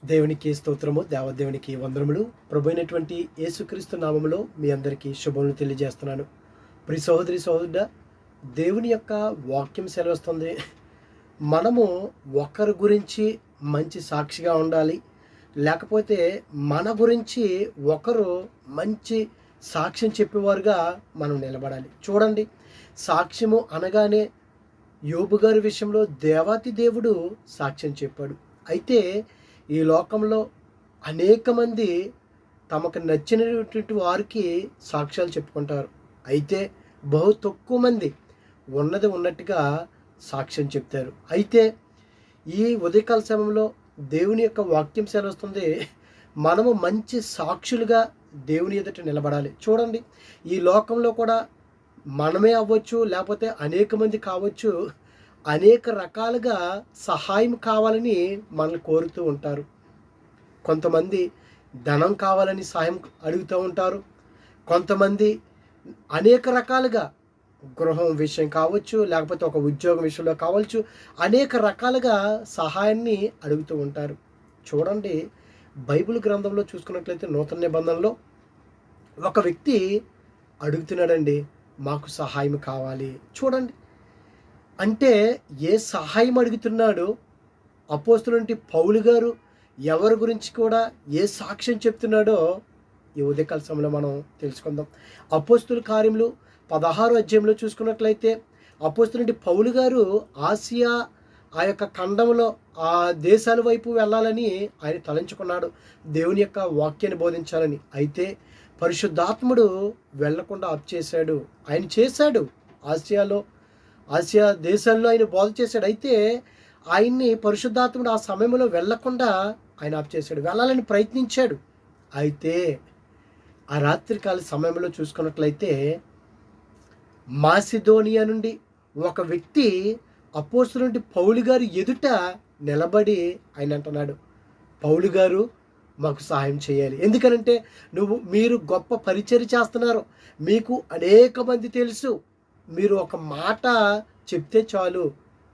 దేవునికి స్తోత్రము, దేవదేవునికి వందనములు. ప్రభు అయినటువంటి యేసుక్రీస్తు నామములో మీ అందరికీ శుభములు తెలియజేస్తున్నాను. ప్రియ సహోదరి సహోదరుడా, దేవుని యొక్క వాక్యం సెలవిస్తుంది, మనము ఒకరి గురించి మంచి సాక్షిగా ఉండాలి, లేకపోతే మన గురించి ఒకరు మంచి సాక్ష్యం చెప్పేవారుగా మనం నిలబడాలి. చూడండి, సాక్ష్యము అనగానే యోబు గారి విషయంలో దేవాతి దేవుడు సాక్ష్యం చెప్పాడు. అయితే ఈ లోకంలో అనేక మంది తమకు నచ్చినటువంటి వారికి సాక్ష్యాలు చెప్పుకుంటారు. అయితే బహు తక్కువ మంది ఉన్నది ఉన్నట్టుగా సాక్ష్యం చెప్తారు. అయితే ఈ ఉదయకాల సమయంలో దేవుని యొక్క వాక్యం సెలవుస్తుంది, మనము మంచి సాక్షులుగా దేవుని ఎదుట నిలబడాలి. చూడండి, ఈ లోకంలో కూడా మనమే అవ్వచ్చు, లేకపోతే అనేక మంది కావచ్చు, అనేక రకాలుగా సహాయం కావాలని మనల్ని కోరుతూ ఉంటారు. కొంతమంది ధనం కావాలని సహాయం అడుగుతూ ఉంటారు. కొంతమంది అనేక రకాలుగా గృహం విషయం కావచ్చు, లేకపోతే ఒక ఉద్యోగం విషయంలో కావచ్చు, అనేక రకాలుగా సహాయాన్ని అడుగుతూ ఉంటారు. చూడండి, బైబిల్ గ్రంథంలో చూసుకున్నట్లయితే నూతన నిబంధనలో ఒక వ్యక్తి అడుగుతున్నాడండి, మాకు సహాయం కావాలి. చూడండి, అంటే ఏ సహాయం అడుగుతున్నాడో అపోస్తలుంటి పౌలు గారు ఎవరి గురించి కూడా ఏ సాక్ష్యం చెప్తున్నాడో ఈ ఉదయకాల సమయంలో మనం తెలుసుకుందాం. అపోస్తల కార్యములు 16వ అధ్యాయంలో చూసుకున్నట్లయితే అపోస్తలుంటి పౌలు గారు ఆసియా ఆ యొక్క ఖండంలో ఆ దేశాల వైపు వెళ్ళాలని ఆయన తలంచుకున్నాడు, దేవుని యొక్క వాక్యాన్ని బోధించాలని. అయితే పరిశుద్ధాత్ముడు వెళ్లకుండా ఆప్ చేశాడు. ఆయన చేశాడు, ఆసియా దేశాల్లో ఆయన బోధ చేశాడు. అయితే ఆయన్ని పరిశుద్ధాత్ముడు ఆ సమయంలో వెళ్లకుండా ఆయన ఆప్ చేశాడు, వెళ్ళాలని ప్రయత్నించాడు. అయితే ఆ రాత్రికాల సమయంలో చూసుకున్నట్లయితే మాసిదోనియా నుండి ఒక వ్యక్తి అపోస్తలుంటి పౌలు గారు ఎదుట నిలబడి ఆయన అంటున్నాడు, పౌలు గారు మాకు సహాయం చేయాలి. ఎందుకనంటే మీరు గొప్ప పరిచర్య చేస్తున్నారు, మీకు అనేక మంది తెలుసు, మీరు ఒక మాట చెప్తే చాలు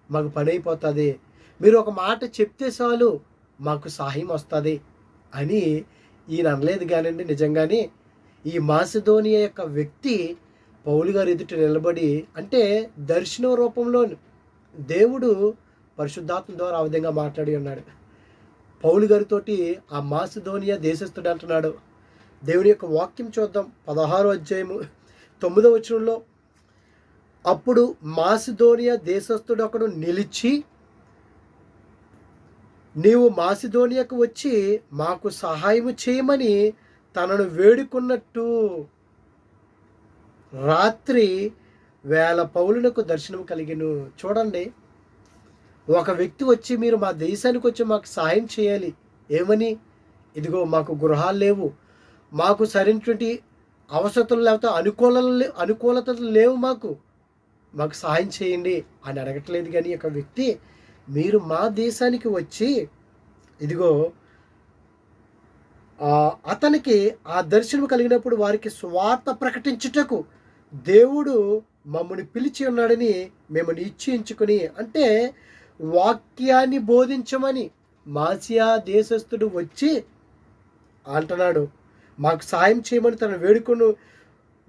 మాకు పని అయిపోతుంది, మీరు ఒక మాట చెప్తే చాలు మాకు సహాయం వస్తుంది అని ఈయన అనలేదు. కానండి, నిజంగానే ఈ మాసిదోనియా యొక్క వ్యక్తి పౌలు గారు ఎదుట నిలబడి, అంటే దర్శన రూపంలో దేవుడు పరిశుద్ధాత్మ ద్వారా ఆ విధంగా మాట్లాడి ఉన్నాడు. పౌలు గారితోటి ఆ మాసిదోనియా దేశస్థుడు అంటున్నాడు. దేవుని యొక్క వాక్యం చూద్దాం. 16వ అధ్యాయము 9వ వచనంలో, అప్పుడు మాసిదోనియా దేశస్థుడు ఒకడు నిలిచి, నీవు మాసిదోనియాకు వచ్చి మాకు సహాయం చేయమని తనను వేడుకున్నట్టు రాత్రి వేళ పౌలునకు దర్శనం కలిగెను. చూడండి, ఒక వ్యక్తి వచ్చి మీరు మా దేశానికి వచ్చి మాకు సహాయం చేయాలి. ఏమని? ఇదిగో మాకు గృహాలు లేవు, మాకు సరైనటువంటి అవసరతలు లేకపోతే అనుకూలతలు లేవు, మాకు సహాయం చేయండి అని అడగట్లేదు. కానీ ఒక వ్యక్తి మీరు మా దేశానికి వచ్చి, ఇదిగో అతనికి ఆ దర్శనం కలిగినప్పుడు వారికి స్వార్థ ప్రకటించుటకు దేవుడు మమ్మల్ని పిలిచి ఉన్నాడని మేము నిశ్చయించుకుని, అంటే వాక్యాన్ని బోధించమని మాసియా దేశస్థుడు వచ్చి అంటున్నాడు, మాకు సాయం చేయమని తను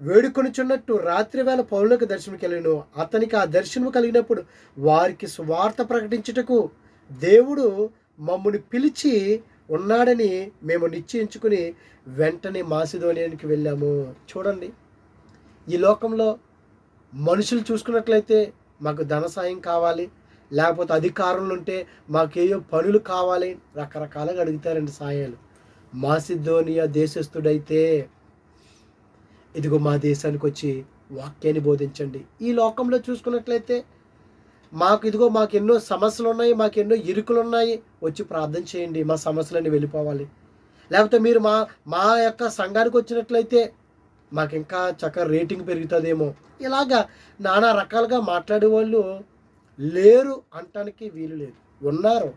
వేడుకొనుచున్నట్టు రాత్రి వేళ పౌలునకు దర్శనం కలిగిన అతనికి ఆ దర్శనం కలిగినప్పుడు వారికి స్వార్థ ప్రకటించుటకు దేవుడు మమ్మల్ని పిలిచి ఉన్నాడని మేము నిశ్చయించుకుని వెంటనే మాసిదోనియానికి వెళ్ళాము. చూడండి, ఈ లోకంలో మనుషులు చూసుకున్నట్లయితే మాకు ధన సాయం కావాలి, లేకపోతే అధికారులు ఉంటే మాకేయో పనులు కావాలి, రకరకాలుగా అడుగుతారండి సాయాలు. మాసిదోనియా దేశస్థుడైతే, ఇదిగో మా దేశానికి వచ్చి వాక్యాన్ని బోధించండి. ఈ లోకంలో చూసుకున్నట్లయితే మాకు ఎన్నో సమస్యలు ఉన్నాయి, మాకు ఎన్నో ఇరుకులు ఉన్నాయి, వచ్చి ప్రార్థన చేయండి, మా సమస్యలన్నీ వెళ్ళిపోవాలి. లేకపోతే మీరు మా యొక్క సంఘానికి వచ్చినట్లయితే మాకు ఇంకా చక్కగా రేటింగ్ పెరుగుతుందేమో, ఇలాగా నానా రకాలుగా మాట్లాడే వాళ్ళు లేరు అంటానికి వీలు లేదు. ఉన్నారు.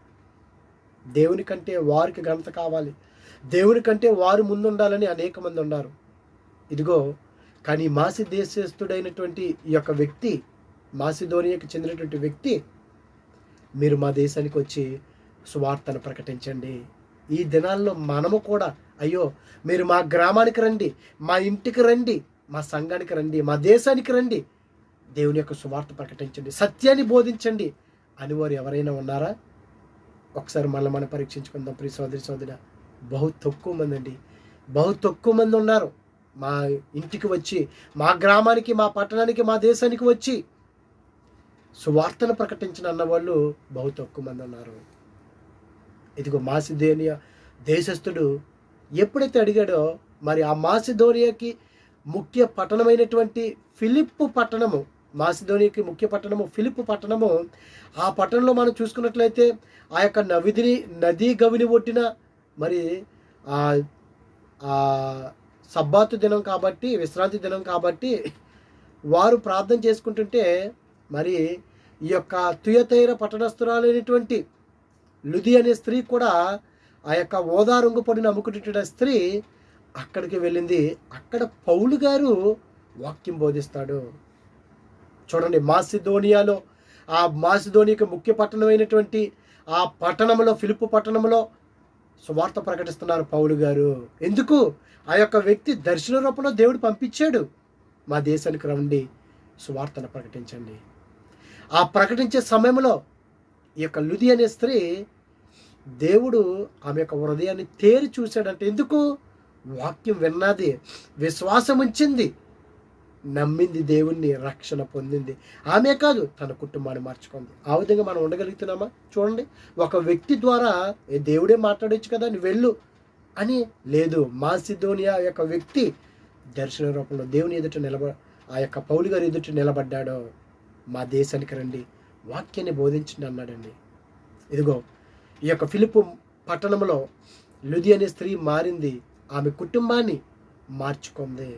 దేవుని కంటే వారికి ఘనత కావాలి, దేవుని కంటే వారు ముందుండాలని అనేక మంది ఉన్నారు. ఇదిగో, కానీ మాసి దేశస్థుడైనటువంటి ఈ యొక్క వ్యక్తి, మాసిదోనియాకి చెందినటువంటి వ్యక్తి, మీరు మా దేశానికి వచ్చి సువార్తను ప్రకటించండి, ఈ దినాల్లో మనము కూడా అయ్యో మీరు మా గ్రామానికి రండి, మా ఇంటికి రండి, మా సంఘానికి రండి, మా దేశానికి రండి, దేవుని యొక్క సువార్త ప్రకటించండి, సత్యాన్ని బోధించండి అని వారు ఎవరైనా ఉన్నారా? ఒకసారి మళ్ళీ మనం పరీక్షించుకుందాం. ప్రియ సోదరి సోదర, బహు తక్కువ మంది అండి, బహు తక్కువ మంది ఉన్నారు మా ఇంటికి వచ్చి, మా గ్రామానికి, మా పట్టణానికి, మా దేశానికి వచ్చి సువార్తను ప్రకటించిన అన్నవాళ్ళు బహు తక్కువ మంది ఉన్నారు. ఇదిగో మాసిదోనియా దేశస్థుడు ఎప్పుడైతే అడిగాడో, మరి ఆ మాసిదోనియాకి ముఖ్య పట్టణమైనటువంటి ఫిలిప్పు పట్టణము, మాసిదోనియాకి ముఖ్య పట్టణము ఫిలిప్పు పట్టణము, ఆ పట్టణంలో మనం చూసుకున్నట్లయితే ఆ యొక్క నదీ గవిని ఒట్టిన మరి సబ్బాతు దినం కాబట్టి, విశ్రాంతి దినం కాబట్టి వారు ప్రార్థన చేసుకుంటుంటే, మరి ఈ యొక్క తుయతైర పట్టణస్థురాలైనటువంటి లుది అనే స్త్రీ కూడా, ఆ యొక్క ఓదా రంగు పొడిని అమ్ముకుంటున్న స్త్రీ అక్కడికి వెళ్ళింది. అక్కడ పౌలు గారు వాక్యం బోధిస్తాడు. చూడండి, మాసిదోనియాలో, ఆ మాసిదోనియాకి ముఖ్య పట్టణమైనటువంటి ఆ పట్టణంలో, ఫిలిప్పు పట్టణంలో సువార్త ప్రకటిస్తున్నారు పౌలు గారు. ఎందుకు? ఆ యొక్క వ్యక్తి దర్శన రూపంలో దేవుడు పంపించాడు, మా దేశానికి రండి, సువార్తను ప్రకటించండి. ఆ ప్రకటించే సమయంలో ఈ యొక్క లుది అనే స్త్రీ, దేవుడు ఆమె యొక్క హృదయాన్ని తేరి చూశాడంటే, ఎందుకు? వాక్యం విన్నది, విశ్వాసం ఉంచింది, నమ్మింది, దేవుణ్ణి, రక్షణ పొందింది. ఆమె కాదు, తన కుటుంబాన్ని మార్చుకుంది. ఆ విధంగా మనం ఉండగలుగుతున్నామా? చూడండి, ఒక వ్యక్తి ద్వారా దేవుడే మాట్లాడొచ్చు కదా, నువ్వు వెళ్ళు అని లేదు. మాసిదోనియా యొక్క వ్యక్తి దర్శన రూపంలో దేవుని ఎదుట ఆ యొక్క పౌలు గారి ఎదుట నిలబడ్డాడు. మా దేశానికి రండి, వాక్యాన్ని బోధించండి అన్నాడండి. ఇదిగో ఈ యొక్క ఫిలిప్పు పట్టణంలో లుది అనే స్త్రీ మారింది, ఆమె కుటుంబాన్ని మార్చుకుంది.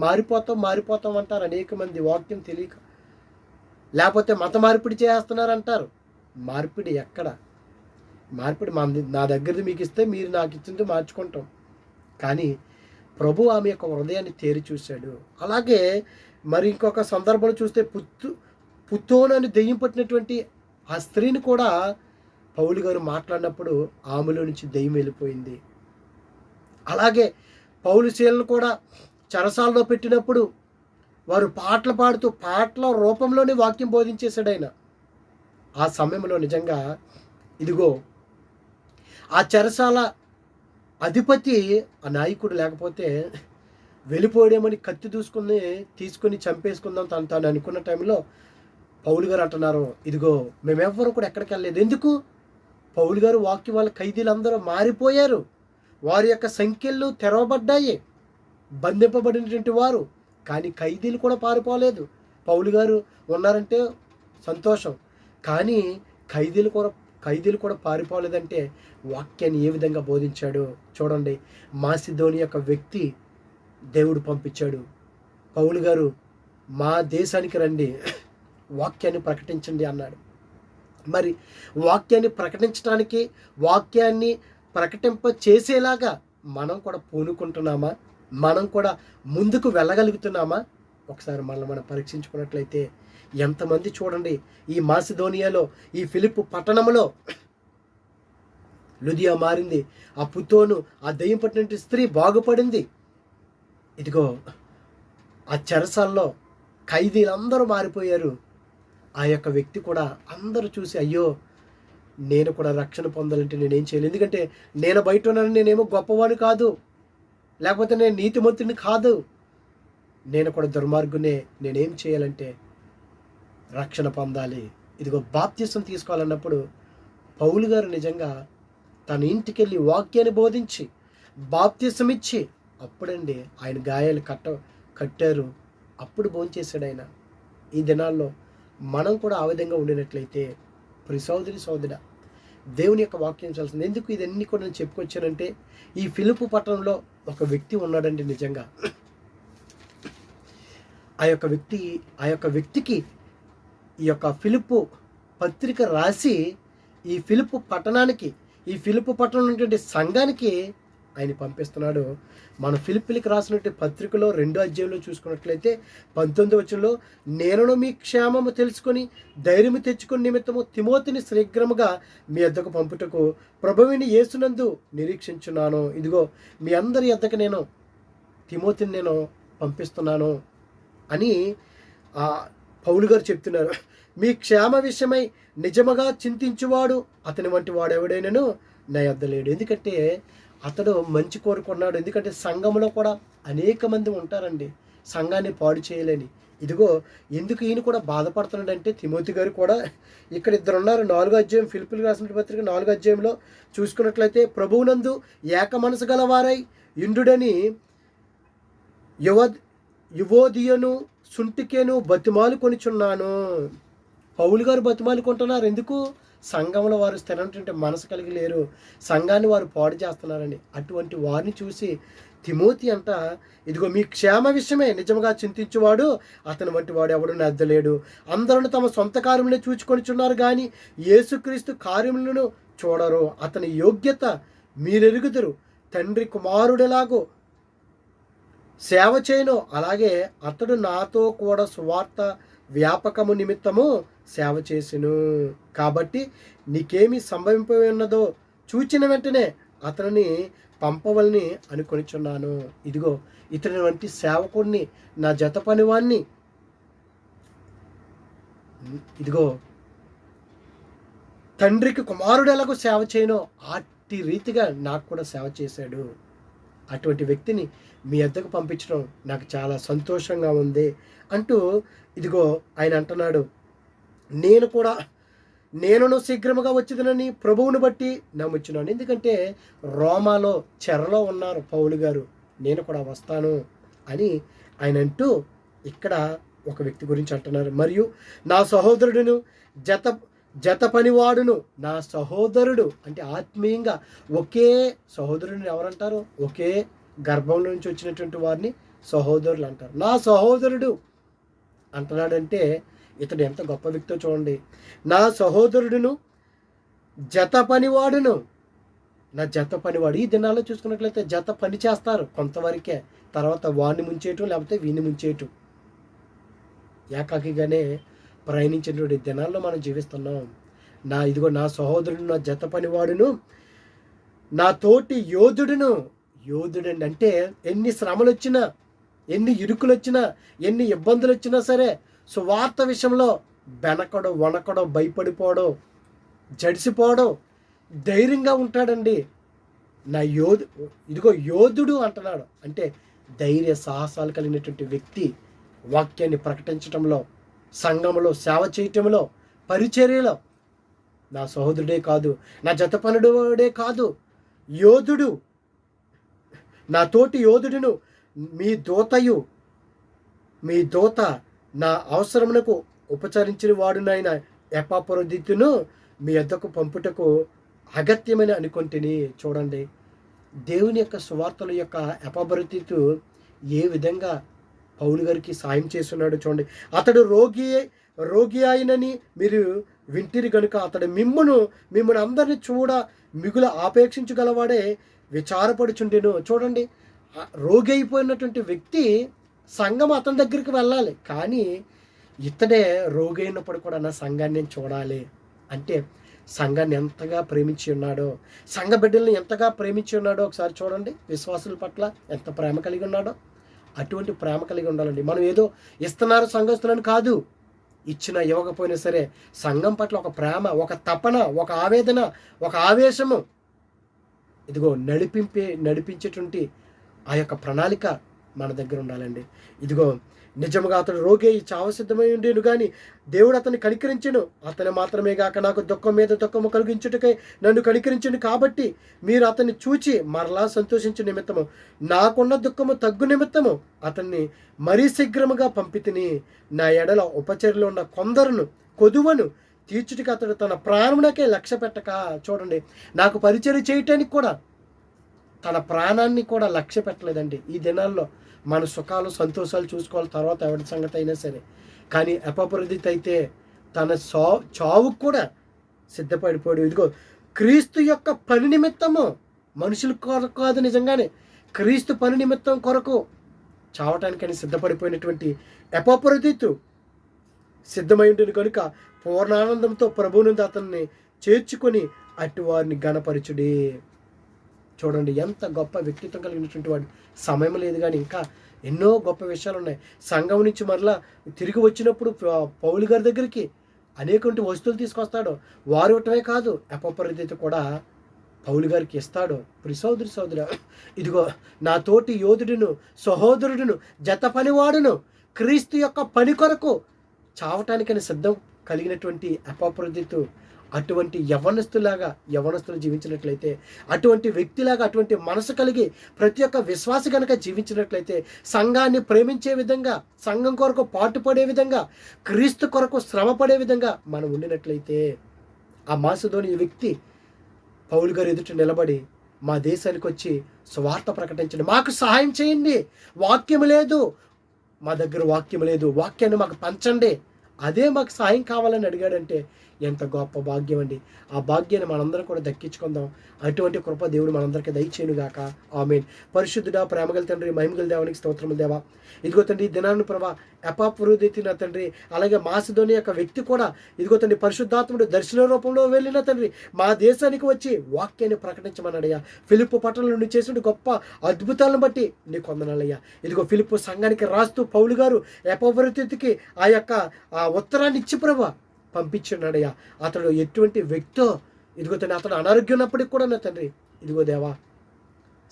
మారిపోతాం అంటారు అనేక మంది, వాక్యం తెలియక, లేకపోతే మత మార్పిడి చేస్తున్నారంటారు. మార్పిడి ఎక్కడ? మార్పిడి నా దగ్గరది మీకు ఇస్తే మీరు నాకు ఇచ్చింది మార్చుకుంటాం. కానీ ప్రభు ఆమె యొక్క హృదయాన్ని తేరి చూశాడు. అలాగే మరి ఇంకొక సందర్భంలో చూస్తే పుత్తోనని దెయ్యం పట్టినటువంటి ఆ స్త్రీని కూడా పౌలు గారు మాట్లాడినప్పుడు ఆమెలో నుంచి దెయ్యం వెళ్ళిపోయింది. అలాగే పౌలు శీలను కూడా చెరసాలలో పెట్టినప్పుడు వారు పాటలు పాడుతూ పాటల రూపంలోనే వాక్యం బోధించేశాడు ఆయన. ఆ సమయంలో నిజంగా ఇదిగో ఆ చెరసాల అధిపతి, ఆ నాయకుడు లేకపోతే వెళ్ళిపోయామని కత్తి తీసుకొని చంపేసుకుందాం తాను అనుకున్న టైంలో పౌలు గారు అంటున్నారు, ఇదిగో మేమెవ్వరూ కూడా ఎక్కడికి వెళ్ళలేదు. ఎందుకు? పౌలు గారు వాక్యం వల్ల ఖైదీలందరూ మారిపోయారు, వారి యొక్క సంఖ్యలు తెరవబడ్డాయి, బంధింపబడినటువంటి వారు. కానీ ఖైదీలు కూడా పారిపోలేదు. పౌలు గారు ఉన్నారంటే సంతోషం, కానీ ఖైదీలు కూడా పారిపోలేదంటే వాక్యాన్ని ఏ విధంగా బోధించాడు చూడండి. మాసిదోనియా యొక్క వ్యక్తి దేవుడు పంపించాడు. పౌలు గారు మా దేశానికి రండి, వాక్యాన్ని ప్రకటించండి అన్నాడు. మరి వాక్యాన్ని ప్రకటించడానికి, వాక్యాన్ని ప్రకటింప చేసేలాగా మనం కూడా పూనుకుంటున్నామా? మనం కూడా ముందుకు వెళ్ళగలుగుతున్నామా? ఒకసారి మనం పరీక్షించుకున్నట్లయితే ఎంతమంది చూడండి, ఈ మాసిదోనియాలో, ఈ ఫిలిప్పు పట్టణంలో లుదియా మారింది, ఆ పుత్తోను, ఆ దెయ్యం పట్టిన స్త్రీ బాగుపడింది. ఇదిగో ఆ చెరసాల్లో ఖైదీలందరూ మారిపోయారు. ఆ యొక్క వ్యక్తి కూడా అందరూ చూసి, అయ్యో నేను కూడా రక్షణ పొందాలంటే నేనేం చేయాలి? ఎందుకంటే నేను బయట ఉన్నాను, నేనేమో గొప్పవాడు కాదు, లేకపోతే నేను నీతిమంతుడిని కాదు, నేను కూడా దుర్మార్గునే. నేనేం చేయాలంటే రక్షణ పొందాలి. ఇదిగో బాప్తిసం తీసుకోవాలన్నప్పుడు పౌలు గారు నిజంగా తన ఇంటికి వెళ్ళి వాక్యాన్ని బోధించి బాప్తిసం ఇచ్చి, అప్పుడండి ఆయన గాయాలు కట్టారు, అప్పుడు భోంచేశాడు ఆయన. ఈ దినాల్లో మనం కూడా ఆ విధంగా ఉండినట్లయితే ప్రియ సోదరి సోదరుడా, దేవుని యొక్క వాక్యం చాల్సింది. ఎందుకు ఇదన్నీ కూడా నేను చెప్పుకొచ్చానంటే, ఈ ఫిలిప్పు పట్టణంలో ఒక వ్యక్తి ఉన్నాడండి. నిజంగా ఆ యొక్క వ్యక్తికి ఈ యొక్క ఫిలిప్పు పత్రిక రాసి ఈ ఫిలిప్పు పట్టణంలో ఉన్నటువంటి సంఘానికి ఆయన పంపిస్తున్నాడు. మన ఫిలిప్పీలకు రాసినటువంటి పత్రికలో 2వ అధ్యాయంలో చూసుకున్నట్లయితే 19వ వచనంలో, నేనును మీ క్షేమము తెలుసుకొని ధైర్యము తెచ్చుకుని నిమిత్తము తిమోతిని శీఘ్రముగా మీ యొద్దకు పంపుటకు ప్రభువుని యేసునందు నిరీక్షించున్నాను. ఇదిగో మీ అందరి యొద్దకు నేను తిమోతిని నేను పంపిస్తున్నాను అని పౌలు గారు చెప్తున్నారు. మీ క్షేమ విషయమై నిజముగా చింతించువాడు అతని వంటి వాడు ఎవడైనను నా యొద్ద లేడు. ఎందుకంటే అతడు మంచి కోరుకున్నాడు. ఎందుకంటే సంఘంలో కూడా అనేక మంది ఉంటారండి సంఘాన్ని పాడు చేయలేని. ఇదిగో ఎందుకు ఈయన కూడా బాధపడుతున్నాడంటే తిమోతి గారు కూడా ఇక్కడ 2 ఉన్నారు. 4వ అధ్యాయం ఫిలిప్పీలకు రాసిన పత్రిక 4వ అధ్యాయంలో చూసుకున్నట్లయితే, ప్రభువునందు ఏక మనసు గలవారై ఇండుడని యువోదియను సుంటికేను బతిమాలు కొనిచున్నాను. పౌలు గారు బతిమాలు కొంటున్నారు. ఎందుకు? సంఘంలో వారు స్థిరమైనటువంటి మనసు కలిగి లేరు, సంఘాన్ని వారు పాడు చేస్తున్నారని. అటువంటి వారిని చూసి తిమోతి అంట, ఇదిగో మీ క్షేమ విషయమే నిజంగా చింతించువాడు అతని వంటి వాడు ఎవడు నద్దలేడు. అందరూ తమ సొంత కార్యములే చూచుకొనిచున్నారు కానీ యేసుక్రీస్తు కార్యములను చూడరు. అతని యోగ్యత మీరెరుగుదురు. తండ్రి కుమారుడిలాగో సేవ చేయను, అలాగే అతడు నాతో కూడా సువార్త వ్యాపకము నిమిత్తము సేవ చేసెను. కాబట్టి నీకేమి సంభవింపబడి ఉన్నదో చూచిన వెంటనే అతనిని పంపవలని అనుకొనిచున్నాను. ఇదిగో ఇతని వంటి సేవకుడిని, నా జత పనివాణ్ణి, ఇదిగో తండ్రికి కుమారుడు ఎలాగో సేవ చేయనో అట్టి రీతిగా నాకు కూడా సేవ చేశాడు. అటువంటి వ్యక్తిని మీ వద్దకు పంపించడం నాకు చాలా సంతోషంగా ఉంది అంటూ ఇదిగో ఆయన అంటున్నాడు, నేనును శీఘ్రముగా వచ్చేదనని ప్రభువుని బట్టి నమ్ముచున్నాను. ఎందుకంటే రోమాలో చెరలో ఉన్నారు పౌలు గారు, నేను కూడా వస్తాను అని ఆయన అంటూ ఇక్కడ ఒక వ్యక్తి గురించి అంటున్నారు. మరియు నా సహోదరుడును జత పనివాడును, నా సహోదరుడు అంటే ఆత్మీయంగా ఒకే సహోదరుడిని ఎవరంటారు? ఒకే గర్భం నుంచి వచ్చినటువంటి వారిని సహోదరులు అంటారు. నా సహోదరుడు అంటున్నాడంటే ఇతడు ఎంత గొప్ప వ్యక్తో చూడండి. నా సహోదరుడును జత పనివాడును, నా జత పనివాడు. ఈ దినాల్లో చూసుకున్నట్లయితే జత పని చేస్తారు కొంతవరకే, తర్వాత వాడిని ముంచేయటం లేకపోతే వీడిని ముంచేయటం, ఏకాకిగానే ప్రయాణించినటువంటి దినాల్లో మనం జీవిస్తున్నాం. ఇదిగో నా సహోదరుడు నా జత పనివాడును, నా తోటి యోధుడును. యోధుడండి అంటే ఎన్ని శ్రమలు వచ్చినా, ఎన్ని ఇరుకులు వచ్చినా, ఎన్ని ఇబ్బందులు వచ్చినా సరే సువార్త విషయంలో బెనకడో వణకడో భయపడిపోవడం జడిసిపోవడం ధైర్యంగా ఉంటాడండి. ఇదిగో యోధుడు అంటున్నాడు అంటే ధైర్య సాహసాలు కలిగినటువంటి వ్యక్తి. వాక్యాన్ని ప్రకటించడంలో, సంఘంలో సేవ చేయటంలో, పరిచర్యలో నా సహోదరుడే కాదు, నా జతపనుడే కాదు, యోధుడు, నా తోటి యోధుడును, మీ దూత నా అవసరమునకు ఉపచరించిన వాడునైన ఎపాఫ్రోదితును మీ యొద్దకు పంపుటకు అగత్యమని అనుకుంటుని. చూడండి, దేవుని యొక్క సువార్తల యొక్క ఎపాఫ్రోదితు ఏ విధంగా పౌలు గారికి సాయం చేస్తున్నాడు చూడండి. అతడు రోగి అయినని మీరు వింటిరి కనుక అతడు మిమ్మల్ని అందరినీ మిగుల ఆపేక్షించగలవాడే విచారపడుచుండెను. చూడండి, రోగి అయిపోయినటువంటి వ్యక్తి సంఘం అతని దగ్గరికి వెళ్ళాలి, కానీ ఇతడే రోగి అయినప్పుడు కూడా నా సంఘాన్ని నేను చూడాలి అంటే సంఘాన్ని ఎంతగా ప్రేమించి ఉన్నాడో, సంఘ బిడ్డల్ని ఎంతగా ప్రేమించి ఉన్నాడో ఒకసారి చూడండి. విశ్వాసుల పట్ల ఎంత ప్రేమ కలిగి ఉన్నాడో అటువంటి ప్రేమ కలిగి ఉండాలండి. మనం ఏదో ఇస్తున్నారు సంఘస్తులని కాదు, ఇచ్చినా ఇవ్వకపోయినా సరే సంఘం పట్ల ఒక ప్రేమ, ఒక తపన, ఒక ఆవేదన, ఒక ఆవేశము, ఇదిగో నడిపించేటువంటి ఆ యొక్క ప్రణాళిక మన దగ్గర ఉండాలండి. ఇదిగో నిజముగా అతడు రోగి చావ సిద్ధమై ఉండేను కానీ దేవుడు అతన్ని కనికరించెను. అతను మాత్రమే గాక నాకు దుఃఖం మీద దుఃఖము కలిగించుటకై నన్ను కనికరించెను. కాబట్టి మీరు అతన్ని చూచి మరలా సంతోషించు నిమిత్తము నాకున్న దుఃఖము తగ్గు నిమిత్తము అతన్ని మరీ శీఘ్రముగా పంపితిని. నా ఎడల ఉపచర్యలో ఉన్న కొందరును కొదువను తీర్చుటికి అతడు తన ప్రాణమునకే లక్ష్య పెట్టక. చూడండి, నాకు పరిచర్య చేయటానికి కూడా తన ప్రాణాన్ని కూడా లక్ష్య పెట్టలేదండి. ఈ దినాల్లో మన సుఖాలు సంతోషాలు చూసుకోవాలి, తర్వాత ఎవరి సంగతి అయినా సరే. కానీ ఎపాఫ్రోదితు అయితే తన చావుకు కూడా సిద్ధపడిపోయాడు. ఇదిగో క్రీస్తు యొక్క పని నిమిత్తము మనుషుల కొరకు కాదు, నిజంగానే క్రీస్తు పని నిమిత్తం కొరకు చావటానికని సిద్ధపడిపోయినటువంటి ఎపాఫ్రోదితు సిద్ధమై ఉంటుంది కనుక పూర్ణానందంతో ప్రభువునందు అతన్ని చేర్చుకొని అటు వారిని గణపరచుడే. చూడండి ఎంత గొప్ప వ్యక్తిత్వం కలిగినటువంటి వాడు. సమయం లేదు కానీ ఇంకా ఎన్నో గొప్ప విషయాలు ఉన్నాయి. సంఘం నుంచి మరలా తిరిగి వచ్చినప్పుడు పౌలు గారి దగ్గరికి అనేక వస్తువులు తీసుకొస్తాడు. వారు ఇవ్వటమే కాదు, ఎపాఫ్రోదితు కూడా పౌలు గారికి ఇస్తాడు. సోదరి ఇదిగో నా తోటి యోధుడును సహోదరుడును జత పనివాడును క్రీస్తు యొక్క పని కొరకు చావటానికని సిద్ధం కలిగినటువంటి ఎపాఫ్రోదితు అటువంటి యవనస్తులు జీవించినట్లయితే, అటువంటి వ్యక్తిలాగా అటువంటి మనసు కలిగి ప్రతి ఒక్క విశ్వాసి కనుక జీవించినట్లయితే, సంఘాన్ని ప్రేమించే విధంగా, సంఘం కొరకు పాటుపడే విధంగా, క్రీస్తు కొరకు శ్రమపడే విధంగా మనం ఉండినట్లయితే, ఆ మాసిదోనియ వ్యక్తి పౌలు గారు ఎదుట నిలబడి మా దేశానికి వచ్చి స్వార్థ ప్రకటించండి, మాకు సహాయం చేయండి, వాక్యం లేదు, మా దగ్గర వాక్యం లేదు, వాక్యాన్ని మాకు పంచండి, అదే మాకు సహాయం కావాలని అడిగాడంటే ఎంత గొప్ప భాగ్యం అండి. ఆ భాగ్యాన్ని మనందరం కూడా దక్కించుకుందాం. అటువంటి కృప దేవుడు మనందరికీ దయచేయునుగాక. ఆమేన్. పరిశుద్ధుడా, ప్రేమగల తండ్రి, మహిమగల దేవానికి స్తోత్రములు దేవా. ఇదిగో తండ్రి దినాన్ని ప్రభా ఎపాఫ్రోదితు తండ్రి, అలాగే మాసిదోనియ యొక్క వ్యక్తి కూడా ఇదిగో తండ్రి పరిశుద్ధాత్ముడు దర్శన రూపంలో వెళ్ళిన తండ్రి మా దేశానికి వచ్చి వాక్యాన్ని ప్రకటించమన్నాడయ్యా. ఫిలిప్పు పట్టణంలో నుండి చేసిన గొప్ప అద్భుతాలను బట్టి నీకు వందనాలయ్యా. ఇదిగో ఫిలిప్పు సంఘానికి రాస్తూ పౌలు గారు ఎపాఫ్రోదితుకి ఆ యొక్క ఉత్తరాన్ని ఇచ్చి ప్రభా పంపించున్నాడయ్యా. అతడు ఎటువంటి వ్యక్తో ఇదిగో తండ్రి, అతడు అనారోగ్యం ఉన్నప్పటికి కూడా నా తండ్రి ఇదిగో దేవా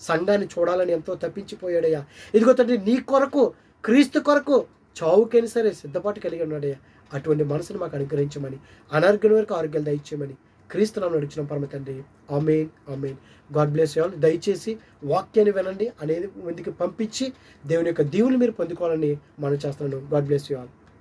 సంఘాన్ని చూడాలని ఎంతో తప్పించిపోయాడయ్యా. ఇదిగో తండ్రి నీ కొరకు క్రీస్తు కొరకు చావుకైనా సరే సిద్ధపాటు కలిగి ఉన్నాడయ్యా. అటువంటి మనసును మాకు అనుగ్రహించమని, అనారోగ్యం వరకు ఆరోగ్యాలు దయచేయమని క్రీస్తు నామమున అడుగుచున్నాం పరమ తండ్రి. ఆమేన్, ఆమేన్. God bless you all. దయచేసి వాక్యాన్ని వినండి అనేది మందికి పంపించి దేవుని యొక్క దీవులు మీరు పొందుకోవాలని మనం చేస్తున్నాను. God bless you all.